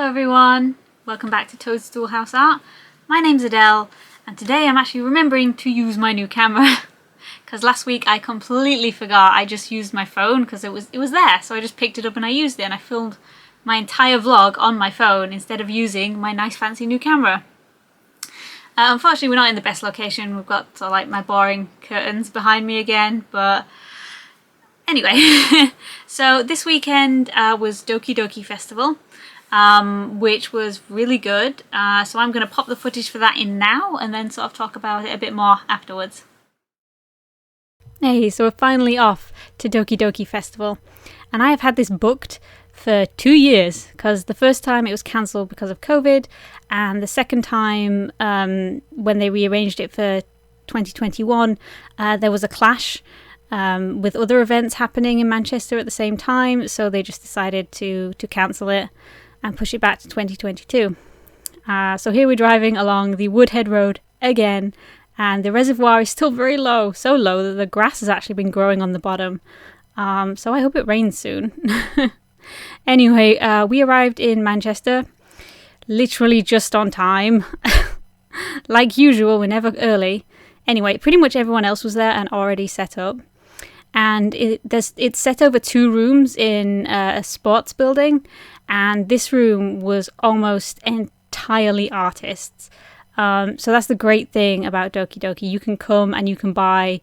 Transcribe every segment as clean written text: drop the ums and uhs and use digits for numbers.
Hello everyone, welcome back to Toadstool House Art. My name's Adele and today I'm actually remembering to use my new camera because last week I completely forgot. I just used my phone because it was there, so I just picked it up and I used it and I filmed my entire vlog on my phone instead of using my nice fancy new camera. Unfortunately we're not in the best location. We've got like my boring curtains behind me again, but anyway. So this weekend was Doki Doki Festival, which was really good. So I'm going to pop the footage for that in now and then sort of talk about it a bit more afterwards. Hey, so we're finally off to Doki Doki Festival, and I have had this booked for 2 years because the first time it was cancelled because of COVID, and the second time when they rearranged it for 2021 there was a clash with other events happening in Manchester at the same time, so they just decided to cancel it and push it back to 2022. So here we're driving along the Woodhead Road again, and the reservoir is still very low, so low that the grass has actually been growing on the bottom. So I hope it rains soon. Anyway, we arrived in Manchester literally just on time. Like usual, we're never early. Anyway, pretty much everyone else was there and already set up. And it's set over 2 rooms in a sports building, and this room was almost entirely artists. So that's the great thing about Doki Doki. You can come and you can buy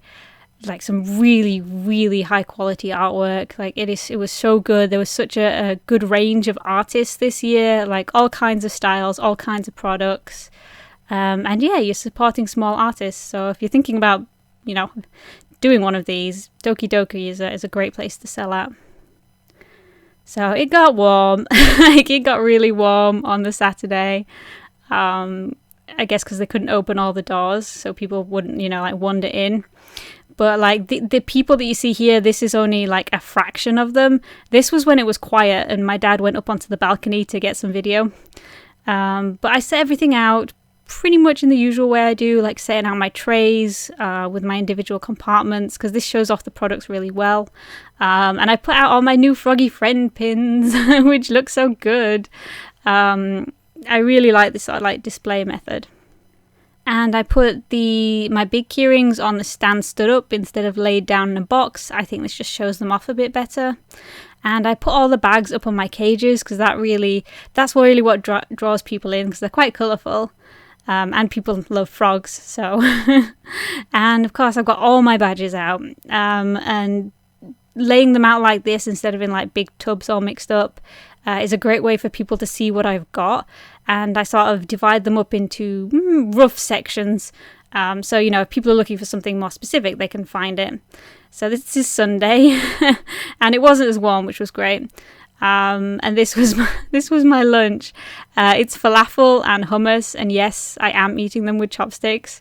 like some really, really high quality artwork. Like it was so good. There was such a good range of artists this year, like all kinds of styles, all kinds of products. And yeah, you're supporting small artists. So if you're thinking about, doing one of these, Doki Doki is a great place to sell at. So it got warm. Like it got really warm on the Saturday. I guess because they couldn't open all the doors, so people wouldn't, wander in. But like the people that you see here, this is only like a fraction of them. This was when it was quiet and my dad went up onto the balcony to get some video. But I set everything out pretty much in the usual way I do, like setting out my trays with my individual compartments, because this shows off the products really well. And I put out all my new Froggy Friend pins, which look so good. I really like this sort of like display method. And I put my big keyrings on the stand stood up instead of laid down in a box. I think this just shows them off a bit better. And I put all the bags up on my cages because that's really what draws people in, because they're quite colourful. And people love frogs, so. And of course I've got all my badges out. And laying them out like this instead of in like big tubs all mixed up is a great way for people to see what I've got. And I sort of divide them up into rough sections. So, if people are looking for something more specific, they can find it. So this is Sunday and it wasn't as warm, which was great. And this was my lunch. It's falafel and hummus, and yes, I am eating them with chopsticks,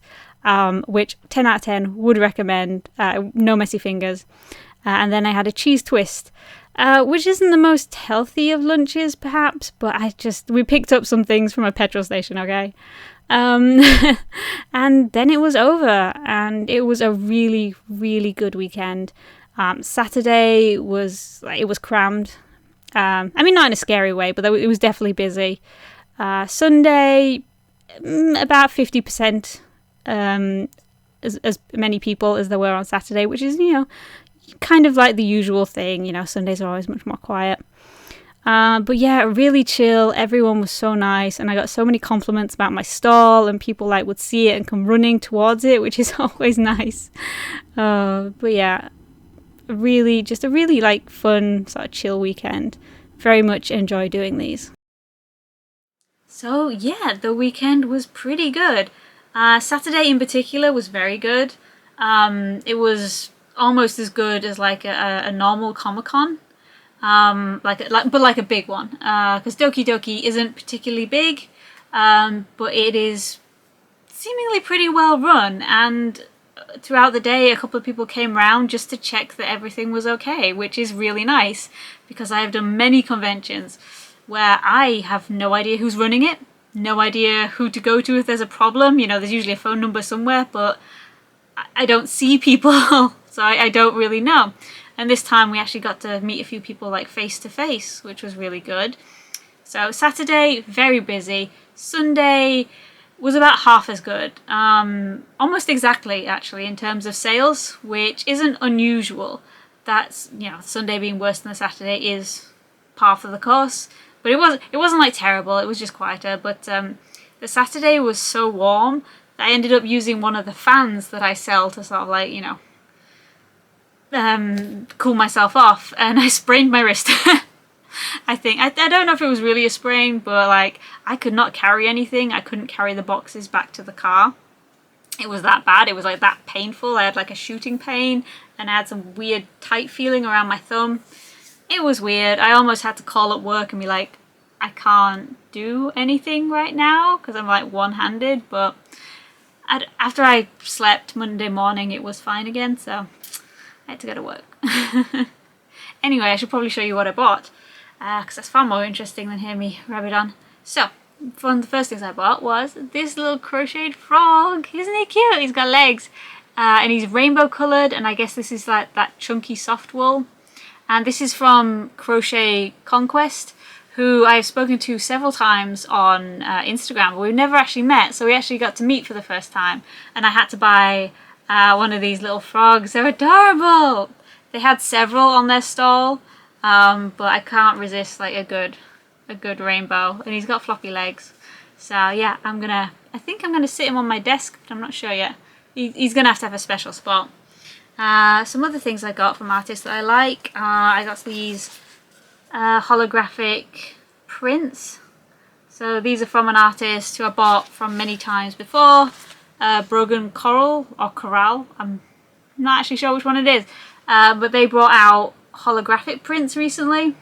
which 10 out of 10 would recommend. No messy fingers. And then I had a cheese twist, which isn't the most healthy of lunches, perhaps, but we picked up some things from a petrol station, okay? And then it was over, and it was a really, really good weekend. Saturday it was crammed. Not in a scary way, but it was definitely busy. Sunday, about 50%, as many people as there were on Saturday, which is, kind of like the usual thing. Sundays are always much more quiet. But yeah, really chill. Everyone was so nice, and I got so many compliments about my stall, and people would see it and come running towards it, which is always nice. But yeah, a really fun sort of chill weekend. Very much enjoy doing these. So yeah, the weekend was pretty good. Saturday in particular was very good. It was almost as good as like a normal Comic-Con, but like a big one. Because Doki Doki isn't particularly big, but it is seemingly pretty well run, and throughout the day a couple of people came round just to check that everything was okay, which is really nice because I have done many conventions where I have no idea who's running it, no idea who to go to if there's a problem. There's usually a phone number somewhere, but I don't see people, so I don't really know. And this time we actually got to meet a few people like face to face, which was really good. So Saturday, very busy. Sunday was about half as good. Almost exactly, actually, in terms of sales, which isn't unusual. That's, you know, Sunday being worse than the Saturday is par for the course. But it wasn't like terrible, it was just quieter. But the Saturday was so warm that I ended up using one of the fans that I sell to sort of like, you know, cool myself off, and I sprained my wrist. I think. I don't know if it was really a sprain, but like I could not carry anything. I couldn't carry the boxes back to the car. It was that bad. It was like that painful. I had like a shooting pain, and I had some weird tight feeling around my thumb. It was weird. I almost had to call at work and be like, I can't do anything right now because I'm like one-handed, but after I slept Monday morning it was fine again, so I had to go to work. Anyway, I should probably show you what I bought because that's far more interesting than hear me rabbit on. So, one of the first things I bought was this little crocheted frog. Isn't he cute? He's got legs and he's rainbow coloured, and I guess this is like that chunky soft wool. And this is from Crochet Conquest, who I've spoken to several times on Instagram, but we've never actually met, so we actually got to meet for the first time. And I had to buy one of these little frogs. They're adorable! They had several on their stall, but I can't resist like a good rainbow. And he's got floppy legs. So yeah, I think I'm gonna sit him on my desk, but I'm not sure yet. He's gonna have to have a special spot. Some other things I got from artists that I like. I got these holographic prints. So these are from an artist who I bought from many times before. Brogan Coral or Corral. I'm not actually sure which one it is. But they brought out holographic prints recently.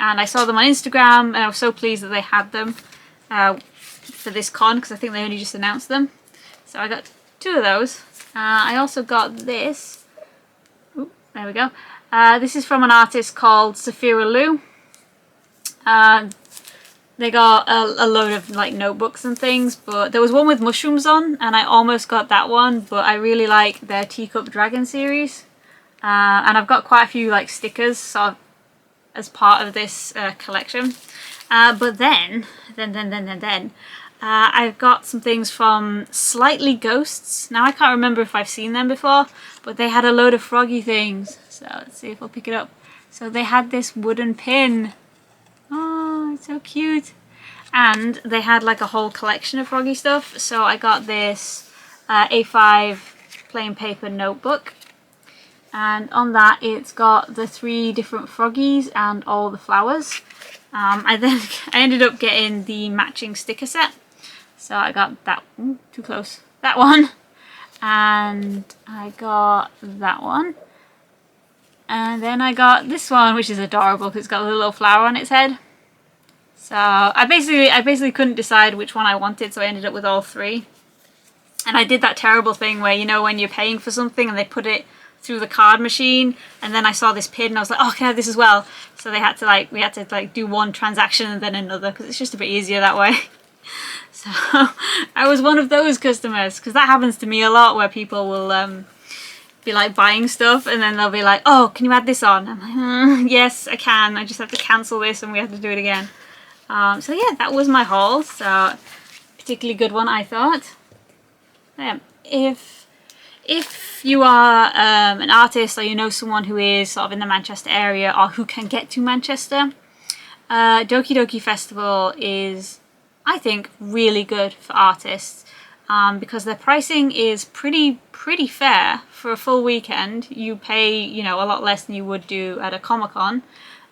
And I saw them on Instagram and I was so pleased that they had them for this con because I think they only just announced them. So I got 2 of those. I also got this. Ooh, there we go. This is from an artist called Saphira Lou. They got a load of like notebooks and things, but there was one with mushrooms on and I almost got that one, but I really like their Teacup Dragon series. And I've got quite a few like stickers sort of as part of this collection. But then I've got some things from Slightly Ghosts. Now I can't remember if I've seen them before, but they had a load of froggy things. So let's see if we'll pick it up. So they had this wooden pin. Oh, it's so cute. And they had like a whole collection of froggy stuff. So I got this A5 plain paper notebook. And on that it's got the 3 different froggies and all the flowers. I ended up getting the matching sticker set. So I got that, ooh, too close, that one. And I got that one. And then I got this one, which is adorable because it's got a little flower on its head. So I basically couldn't decide which one I wanted, so I ended up with all 3. And I did that terrible thing where, you know, when you're paying for something and they put it through the card machine, and then I saw this pin and I was like, oh, can I have this as well? So we had to do one transaction and then another because it's just a bit easier that way. So I was one of those customers, because that happens to me a lot where people will be like buying stuff and then they'll be like, oh, can you add this on? I'm like, yes, I can. I just have to cancel this and we have to do it again. So yeah, that was my haul. So particularly good one, I thought. If you are an artist or you know someone who is sort of in the Manchester area or who can get to Manchester, Doki Doki Festival is, I think, really good for artists because their pricing is pretty fair for a full weekend. You pay, you know, a lot less than you would do at a Comic-Con.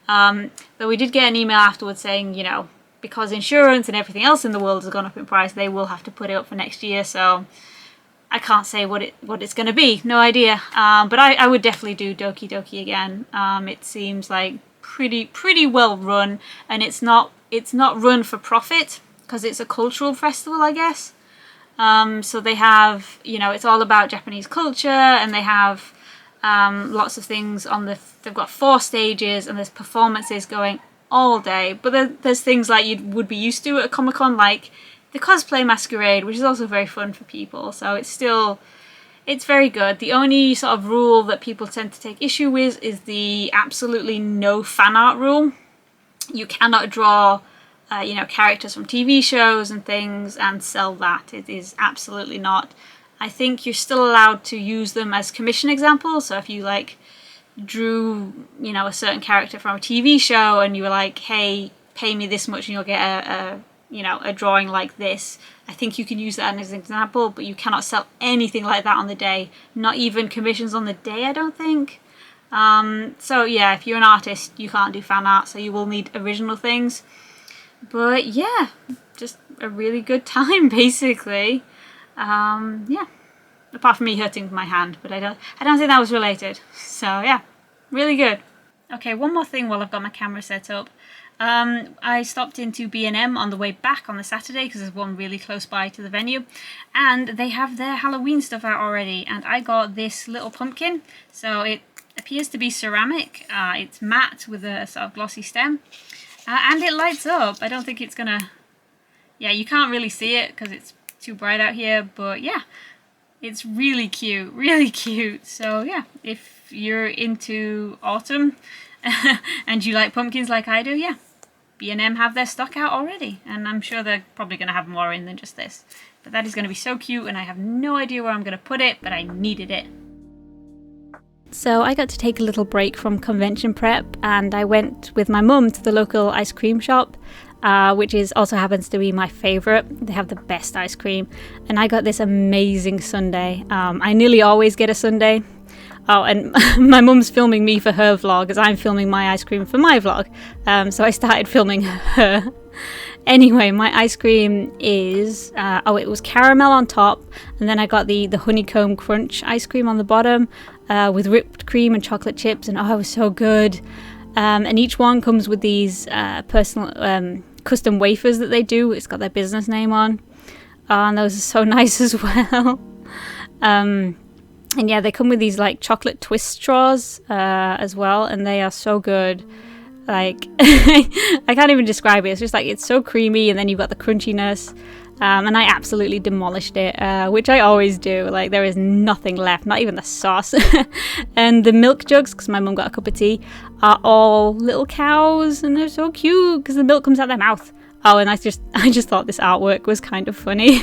But we did get an email afterwards saying, you know, because insurance and everything else in the world has gone up in price, they will have to put it up for next year. So I can't say what it's going to be. No idea. But I would definitely do Doki Doki again. It seems like pretty well run, and it's not run for profit because it's a cultural festival, I guess. So they have, you know, it's all about Japanese culture, and they have lots of things on they've got 4 stages and there's performances going all day. But there's things like you would be used to at a Comic-Con, like the cosplay masquerade, which is also very fun for people. So it's very good. The only sort of rule that people tend to take issue with is the absolutely no fan art rule. You cannot draw you know, characters from TV shows and things and sell that. It is absolutely not. I think you're still allowed to use them as commission examples. So if you like drew, you know, a certain character from a TV show and you were like, hey, pay me this much and you'll get a drawing like this, I think you can use that as an example, but you cannot sell anything like that on the day. Not even commissions on the day, I don't think. So yeah, if you're an artist, you can't do fan art, so you will need original things. But yeah, just a really good time, basically. Yeah, apart from me hurting my hand, but I don't think that was related. So yeah, really good. Okay, one more thing while I've got my camera set up. I stopped into B&M on the way back on the Saturday because there's one really close by to the venue, and they have their Halloween stuff out already, and I got this little pumpkin. So it appears to be ceramic. It's matte with a sort of glossy stem, and it lights up. I don't think it's gonna... Yeah, you can't really see it because it's too bright out here, but yeah, it's really cute, really cute. So yeah, if you're into autumn and you like pumpkins like I do, yeah, B&M have their stock out already, and I'm sure they're probably going to have more in than just this. But that is going to be so cute, and I have no idea where I'm going to put it, but I needed it. So I got to take a little break from convention prep, and I went with my mum to the local ice cream shop, which also happens to be my favourite. They have the best ice cream, and I got this amazing sundae. I nearly always get a sundae. Oh, and my mum's filming me for her vlog as I'm filming my ice cream for my vlog. So I started filming her. Anyway, my ice cream is, it was caramel on top, and then I got the honeycomb crunch ice cream on the bottom with whipped cream and chocolate chips, and oh, it was so good. And each one comes with these personal custom wafers that they do. It's got their business name on. And those are so nice as well. And yeah, they come with these like chocolate twist straws as well, and they are so good. Like, I can't even describe it. It's just like, it's so creamy, and then you've got the crunchiness. And I absolutely demolished it, which I always do. Like, there is nothing left, not even the sauce. And the milk jugs, because my mum got a cup of tea, are all little cows, and they're so cute because the milk comes out their mouth. Oh, and I just thought this artwork was kind of funny.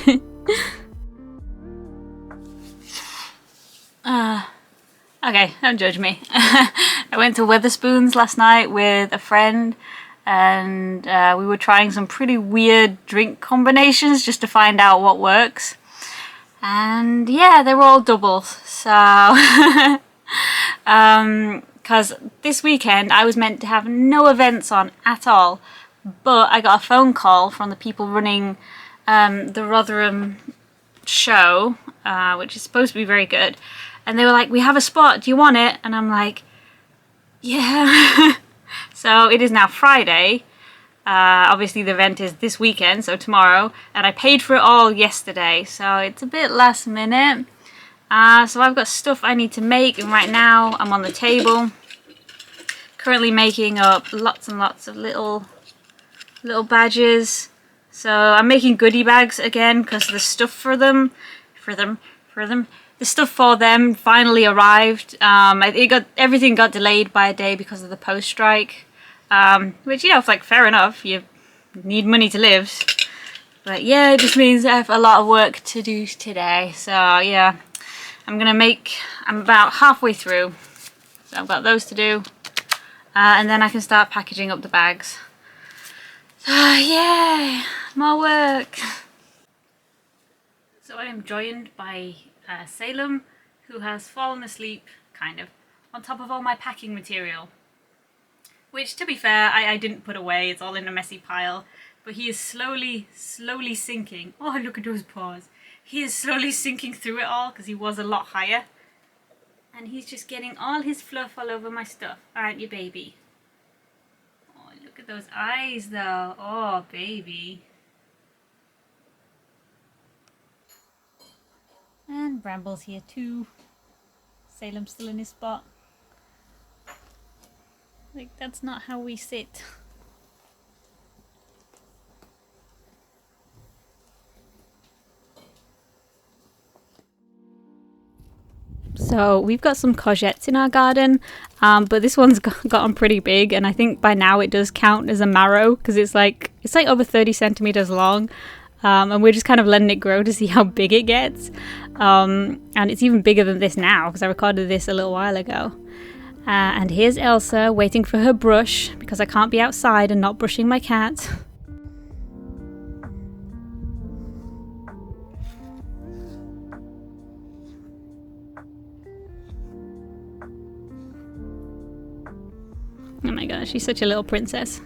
Okay, don't judge me. I went to Wetherspoons last night with a friend, and we were trying some pretty weird drink combinations just to find out what works. And yeah, they were all doubles. So, because this weekend I was meant to have no events on at all, but I got a phone call from the people running the Rotherham show, which is supposed to be very good. And they were like, we have a spot, do you want it? And I'm like, yeah. So it is now Friday. Obviously the event is this weekend, so tomorrow. And I paid for it all yesterday, so it's a bit last minute. So I've got stuff I need to make, and right now I'm on the table. Currently making up lots and lots of little badges. So I'm making goodie bags again, because the stuff for them, the stuff for them finally arrived. Everything got delayed by a day because of the post strike, which, you know, it's like fair enough. You need money to live, but yeah, it just means I have a lot of work to do today. So yeah, I'm about halfway through, so I've got those to do, and then I can start packaging up the bags. So yeah, more work. So I am joined by Salem, who has fallen asleep, kind of, on top of all my packing material. Which, to be fair, I didn't put away, it's all in a messy pile. But he is slowly sinking. Oh, look at those paws. He is slowly sinking through it all, because he was a lot higher. And he's just getting all his fluff all over my stuff, aren't you, baby? Oh, look at those eyes, though. Oh, baby. And Bramble's here too. Salem's still in his spot. Like, that's not how we sit. So we've got some courgettes in our garden, but this one's gotten pretty big, and I think by now it does count as a marrow because it's like over 30 centimeters long, and we're just kind of letting it grow to see how big it gets. And it's even bigger than this now because I recorded this a little while ago. And here's Elsa waiting for her brush because I can't be outside and not brushing my cat. Oh my gosh, she's such a little princess.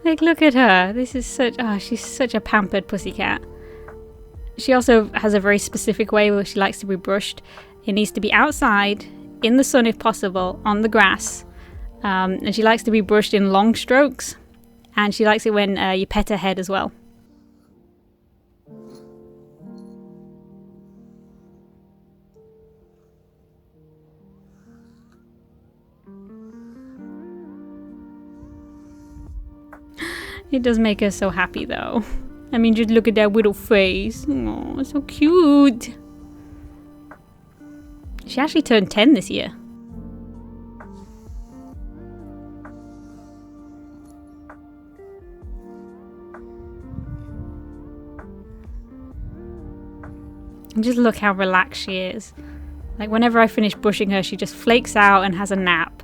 Like, look at her. This is she's such a pampered pussycat. She also has a very specific way where she likes to be brushed. It needs to be outside, in the sun if possible, on the grass. And she likes to be brushed in long strokes. And she likes it when you pet her head as well. It does make her so happy though. I mean, just look at that little face. Oh, so cute. She actually turned 10 this year. And just look how relaxed she is. Like, whenever I finish brushing her, she just flakes out and has a nap.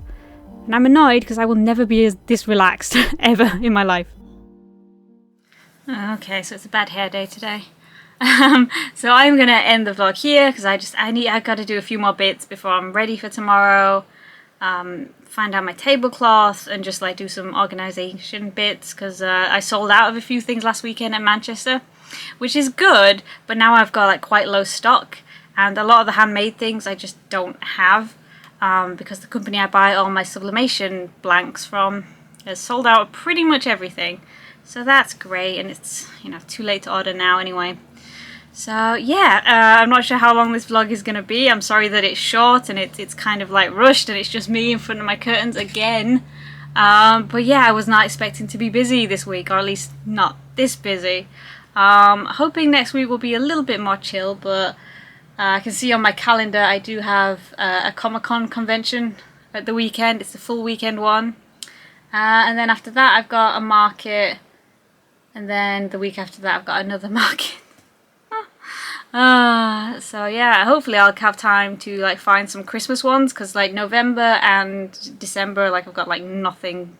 And I'm annoyed because I will never be this relaxed ever in my life. Okay, so it's a bad hair day today. So I'm gonna end the vlog here because I've got to do a few more bits before I'm ready for tomorrow. Find out my tablecloth and just like do some organization bits because I sold out of a few things last weekend at Manchester, which is good, but now I've got like quite low stock and a lot of the handmade things I just don't have because the company I buy all my sublimation blanks from has sold out of pretty much everything. So that's great, and it's, you know, too late to order now anyway. So yeah, I'm not sure how long this vlog is going to be. I'm sorry that it's short and it's kind of like rushed and it's just me in front of my curtains again. But yeah, I was not expecting to be busy this week, or at least not this busy. Hoping next week will be a little bit more chill, but I can see on my calendar I do have a Comic-Con convention at the weekend. It's the full weekend one. And then after that I've got a market. And then the week after that I've got another market. So yeah, hopefully I'll have time to like find some Christmas ones, because like November and December, like I've got like nothing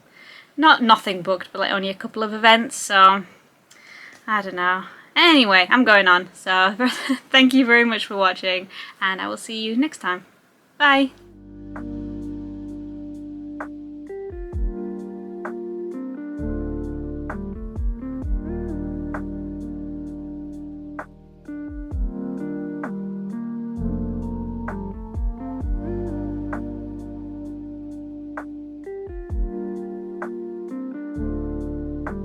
booked, but like only a couple of events, so I don't know. Anyway, I'm going on, so thank you very much for watching, and I will see you next time. Bye!